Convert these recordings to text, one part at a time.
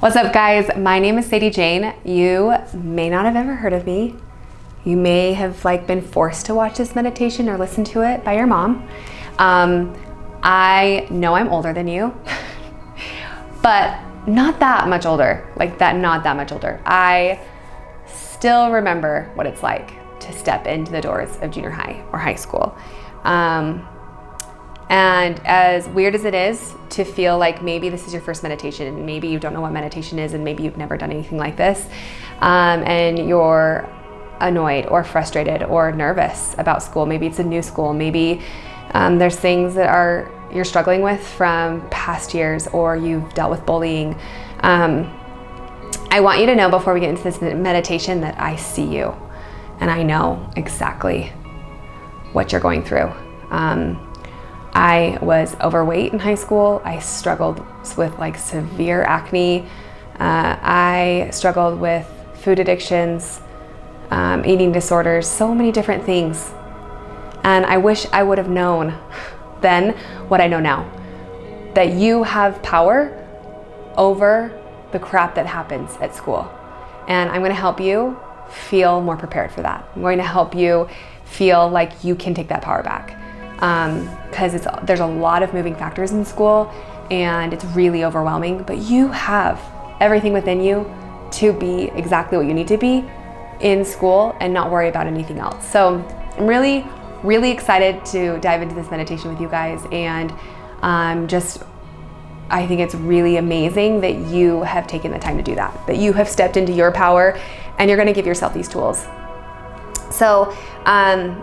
What's up, guys? My name is Sadie Jane. You may not have ever heard of me. You may have been forced to watch this meditation or listen to it by your mom. I know I'm older than you, but not that much older. Not that much older. I still remember what it's like to step into the doors of junior high or high school. And as weird as it is to feel like maybe this is your first meditation and maybe you don't know what meditation is and maybe you've never done anything like this, and you're annoyed or frustrated or nervous about school. Maybe it's a new school. Maybe there's things that you're struggling with from past years, or you've dealt with bullying. I want you to know before we get into this meditation that I see you and I know exactly what you're going through. I was overweight in high school. I struggled with severe acne. I struggled with food addictions, eating disorders, so many different things. And I wish I would have known then what I know now, that you have power over the crap that happens at school. And I'm going to help you feel more prepared for that. I'm going to help you feel like you can take that power back. Because there's a lot of moving factors in school and it's really overwhelming, but you have everything within you to be exactly what you need to be in school and not worry about anything else. So I'm really, really excited to dive into this meditation with you guys. And I think it's really amazing that you have taken the time to do that you have stepped into your power and you're going to give yourself these tools. So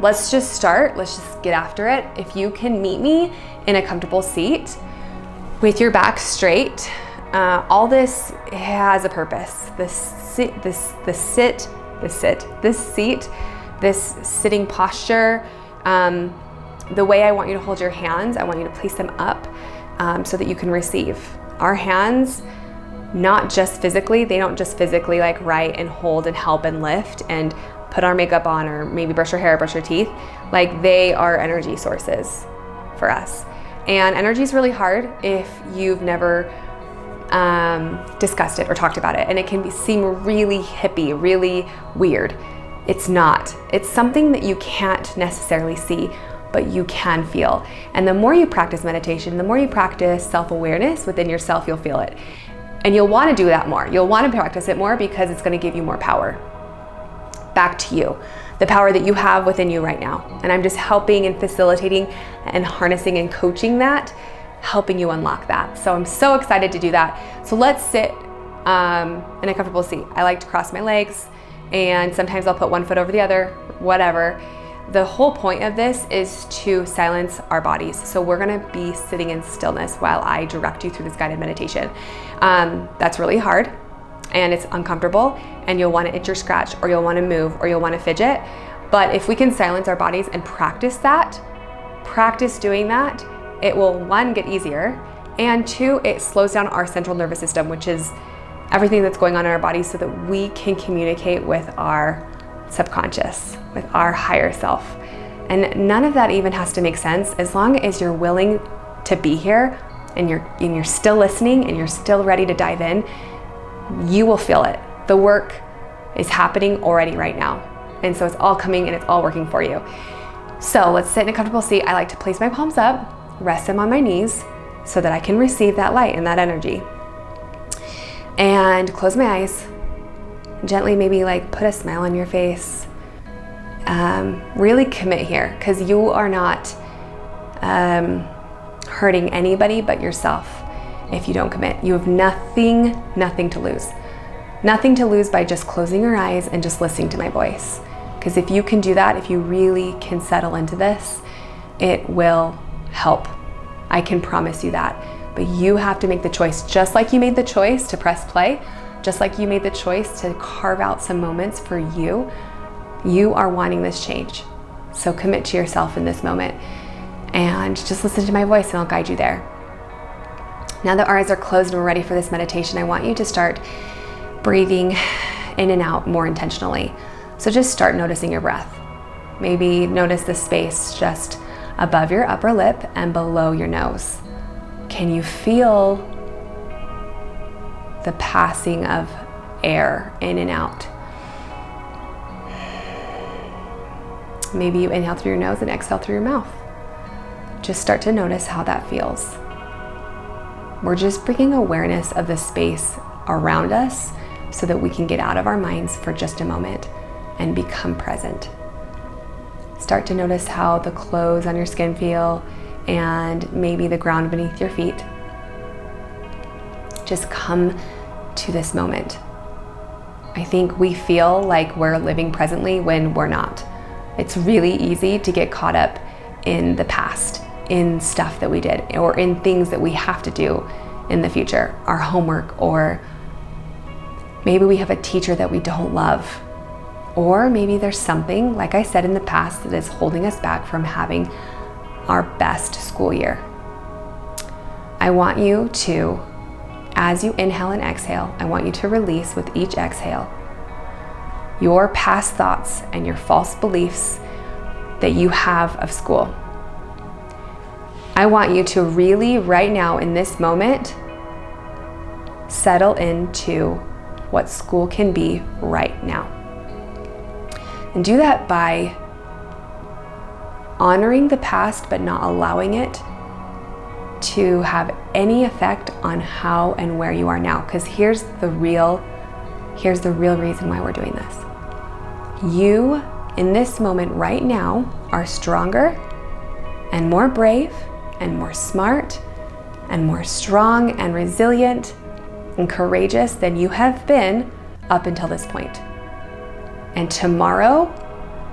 let's just start. Let's just get after it. If you can meet me in a comfortable seat with your back straight, all this has a purpose. This seat, this sitting posture, the way I want you to hold your hands, I want you to place them up so that you can receive. Our hands, not just physically, they don't just physically write and hold and help and lift and put our makeup on or maybe brush your hair, brush your teeth. They are energy sources for us. And energy is really hard if you've never discussed it or talked about it. And it can seem really hippie, really weird. It's not. It's something that you can't necessarily see, but you can feel. And the more you practice meditation, the more you practice self-awareness within yourself, you'll feel it. And you'll want to do that more. You'll want to practice it more because it's going to give you more power back to you, the power that you have within you right now. And I'm just helping and facilitating and harnessing and coaching that, helping you unlock that. So I'm so excited to do that. So let's sit in a comfortable seat. I like to cross my legs and sometimes I'll put one foot over the other, whatever. The whole point of this is to silence our bodies. So we're gonna be sitting in stillness while I direct you through this guided meditation. That's really hard and it's uncomfortable and you'll wanna itch or scratch or you'll wanna move or you'll wanna fidget. But if we can silence our bodies and practice doing that, it will, one, get easier, and two, it slows down our central nervous system, which is everything that's going on in our bodies, so that we can communicate with our subconscious, with our higher self. And none of that even has to make sense as long as you're willing to be here and you're still listening and you're still ready to dive in. You will feel it. The work is happening already right now. And so it's all coming and it's all working for you. So let's sit in a comfortable seat. I like to place my palms up, rest them on my knees so that I can receive that light and that energy. And close my eyes. Gently maybe put a smile on your face. Really commit here, because you are not hurting anybody but yourself if you don't commit. You have nothing to lose. Nothing to lose by just closing your eyes and just listening to my voice. Because if you can do that, if you really can settle into this, it will help. I can promise you that. But you have to make the choice, just like you made the choice to press play, just like you made the choice to carve out some moments for you. You are wanting this change. So commit to yourself in this moment and just listen to my voice and I'll guide you there. Now that our eyes are closed and we're ready for this meditation, I want you to start breathing in and out more intentionally. So just start noticing your breath. Maybe notice the space just above your upper lip and below your nose. Can you feel the passing of air in and out. Maybe you inhale through your nose and exhale through your mouth. Just start to notice how that feels. We're just bringing awareness of the space around us so that we can get out of our minds for just a moment and become present. Start to notice how the clothes on your skin feel and maybe the ground beneath your feet. Just come to this moment. I think we feel like we're living presently when we're not. It's really easy to get caught up in the past, in stuff that we did, or in things that we have to do in the future, our homework, or maybe we have a teacher that we don't love. Or maybe there's something, like I said in the past, that is holding us back from having our best school year. I want you to, as you inhale and exhale, I want you to release with each exhale your past thoughts and your false beliefs that you have of school. I want you to really, right now in this moment, settle into what school can be right now. And do that by honoring the past, but not allowing it to have any effect on how and where you are now. Because here's the real reason why we're doing this. You, in this moment right now, are stronger and more brave and more smart and more strong and resilient and courageous than you have been up until this point. And tomorrow,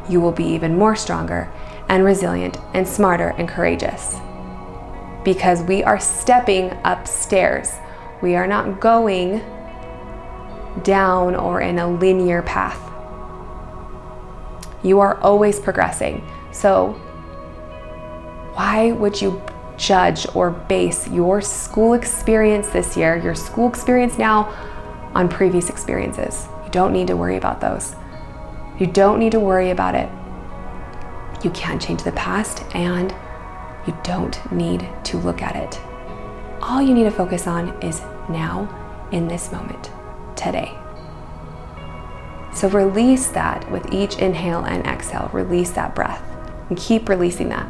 you will be even more stronger and resilient and smarter and courageous. Because we are stepping upstairs. We are not going down or in a linear path. You are always progressing. So why would you judge or base your school experience this year, your school experience now, on previous experiences? You don't need to worry about those. You don't need to worry about it. You can't change the past, and you don't need to look at it. All you need to focus on is now, in this moment, today. So release that with each inhale and exhale. Release that breath and keep releasing that.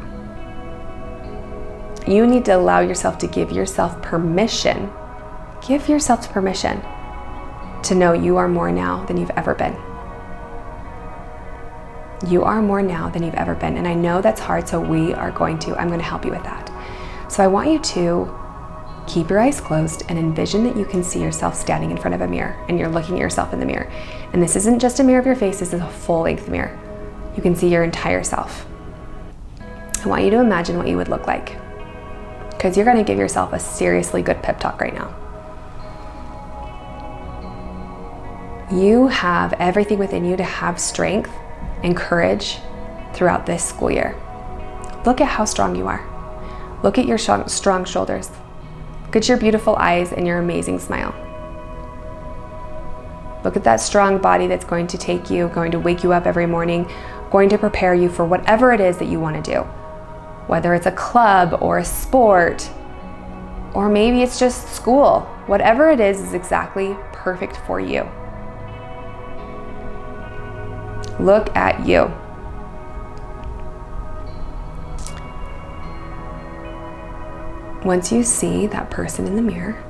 You need to allow yourself to give yourself permission. Give yourself permission to know you are more now than you've ever been. You are more now than you've ever been. And I know that's hard, so I'm going to help you with that. So I want you to keep your eyes closed and envision that you can see yourself standing in front of a mirror and you're looking at yourself in the mirror. And this isn't just a mirror of your face, this is a full-length mirror. You can see your entire self. I want you to imagine what you would look like, because you're going to give yourself a seriously good pep talk right now. You have everything within you to have strength and courage throughout this school year. Look at how strong you are. Look at your strong shoulders. Look at your beautiful eyes and your amazing smile. Look at that strong body that's going to wake you up every morning, going to prepare you for whatever it is that you want to do. Whether it's a club or a sport, or maybe it's just school. Whatever it is exactly perfect for you. Look at you. Once you see that person in the mirror,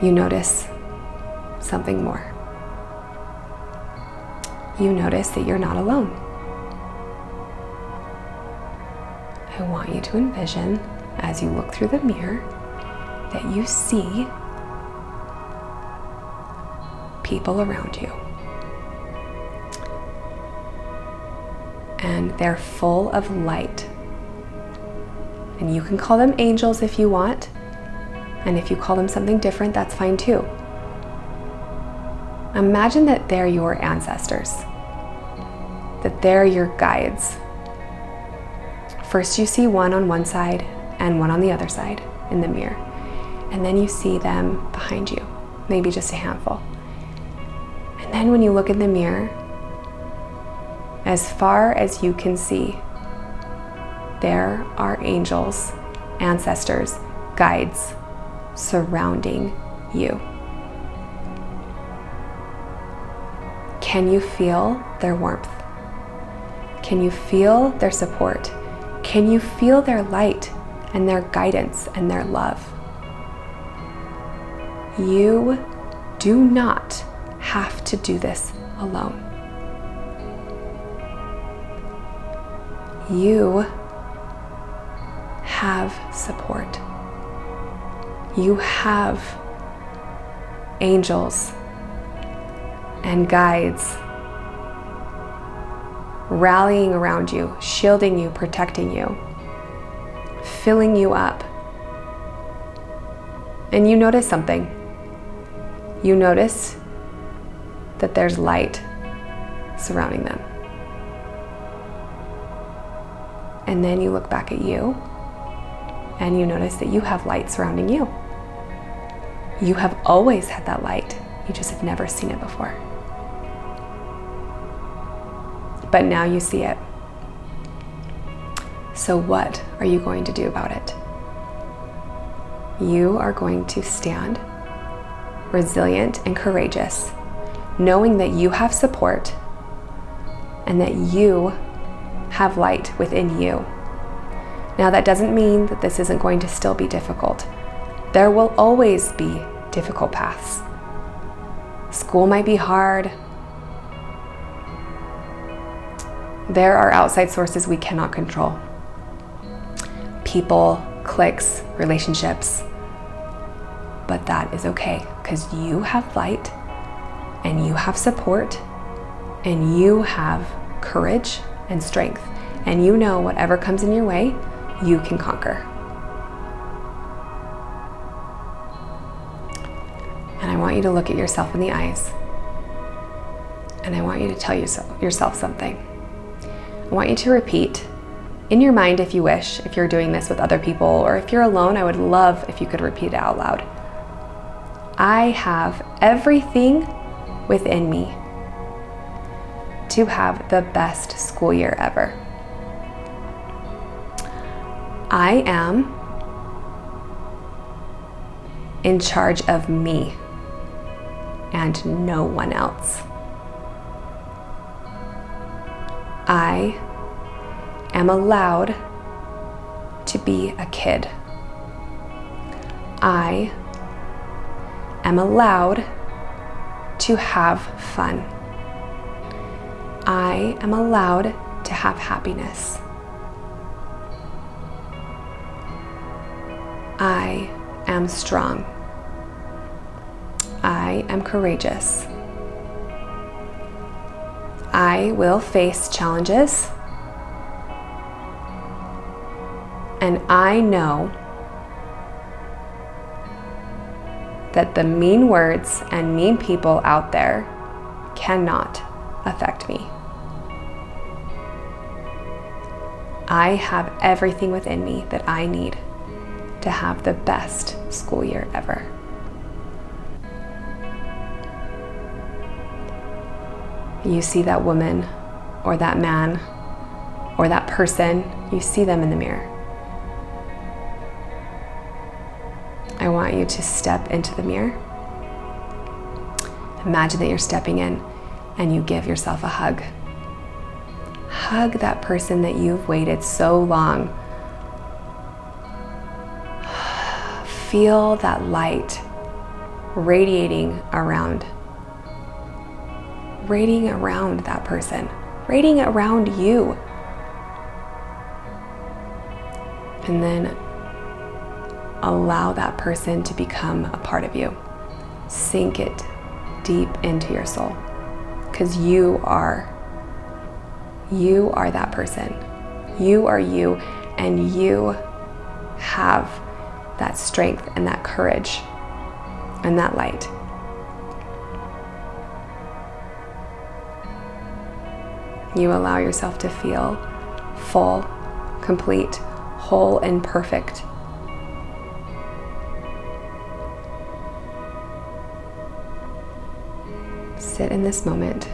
you notice something more. You notice that you're not alone. I want you to envision, as you look through the mirror, that you see people around you. And they're full of light. And you can call them angels if you want. And if you call them something different, that's fine too. Imagine that they're your ancestors, that they're your guides. First you see one on one side and one on the other side in the mirror. And then you see them behind you, maybe just a handful. And then when you look in the mirror, as far as you can see, there are angels, ancestors, guides, surrounding you? Can you feel their warmth? Can you feel their support? Can you feel their light and their guidance and their love? You do not have to do this alone. You have support. You have angels and guides rallying around you, shielding you, protecting you, filling you up. And you notice something. You notice that there's light surrounding them. And then you look back at you and you notice that you have light surrounding you. You have always had that light. You just have never seen it before. But now you see it. So what are you going to do about it? You are going to stand resilient and courageous, knowing that you have support and that you have light within you. Now, that doesn't mean that this isn't going to still be difficult. There will always be difficult paths. School might be hard. There are outside sources we cannot control. People, cliques, relationships. But that is okay, because you have light and you have support and you have courage and strength, and you know whatever comes in your way, you can conquer. And I want you to look at yourself in the eyes, and I want you to tell yourself something. I want you to repeat in your mind, if you wish, if you're doing this with other people, or if you're alone, I would love if you could repeat it out loud. I have everything within me to have the best school year ever. I am in charge of me and no one else. I am allowed to be a kid. I am allowed to have fun. I am allowed to have happiness. I am strong. I am courageous. I will face challenges. And I know that the mean words and mean people out there cannot affect me. I have everything within me that I need to have the best school year ever. You see that woman or that man or that person, you see them in the mirror. I want you to step into the mirror. Imagine that you're stepping in and you give yourself a hug. Hug that person that you've waited so long. Feel that light radiating around that person, radiating around you. And then allow that person to become a part of you. Sink it deep into your soul, because you are that person. You are you, and you have that strength and that courage and that light. You allow yourself to feel full, complete, whole, and perfect. Sit in this moment.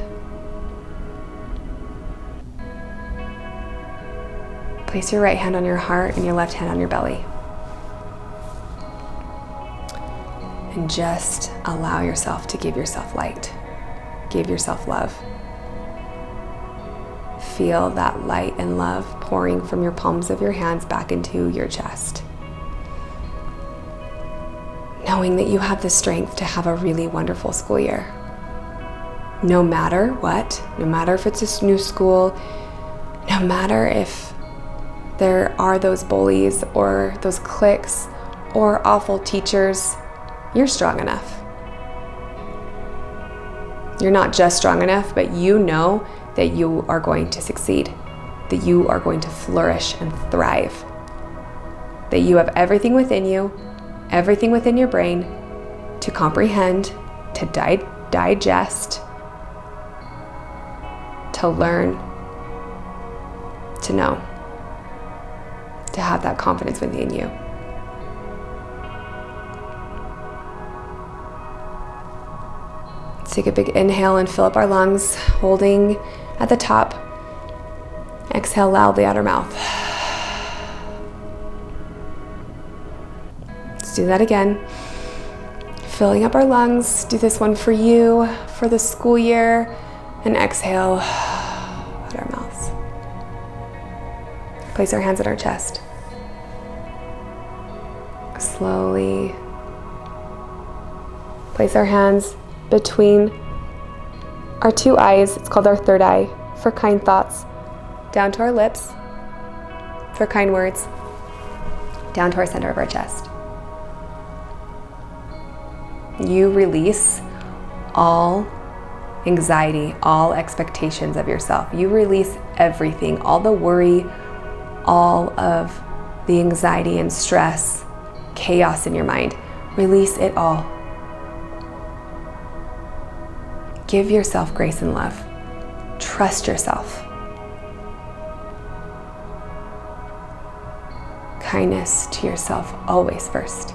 Place your right hand on your heart and your left hand on your belly. and just allow yourself to give yourself light. Give yourself love. Feel that light and love pouring from your palms of your hands back into your chest. Knowing that you have the strength to have a really wonderful school year. No matter what, no matter if it's a new school, no matter if there are those bullies or those cliques or awful teachers, you're strong enough. You're not just strong enough, but you know that you are going to succeed, that you are going to flourish and thrive, that you have everything within you, everything within your brain to comprehend, to digest, to learn, to know, to have that confidence within you. Let's take a big inhale and fill up our lungs, holding at the top. Exhale loudly out our mouth. Let's do that again. Filling up our lungs. Do this one for you, for the school year. And exhale out our mouths. Place our hands on our chest. Slowly place our hands between our two eyes. It's called our third eye, for kind thoughts. Down to our lips for kind words. Down to our center of our chest. You release all anxiety, all expectations of yourself. You release everything, all the worry, all of the anxiety and stress, chaos in your mind. Release it all. Give yourself grace and love. Trust yourself. Kindness to yourself always first,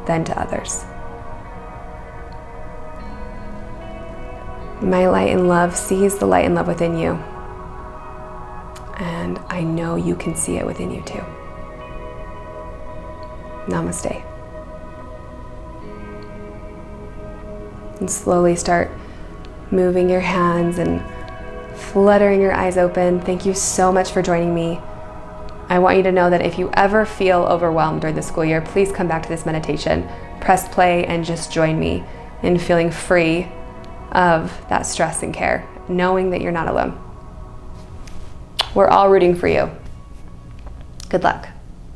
then to others. My light and love sees the light and love within you. And I know you can see it within you too. Namaste. And slowly start moving your hands and fluttering your eyes open. Thank you so much for joining me. I want you to know that if you ever feel overwhelmed during the school year, please come back to this meditation, press play, and just join me in feeling free of that stress and care, knowing that you're not alone. We're all rooting for you. Good luck.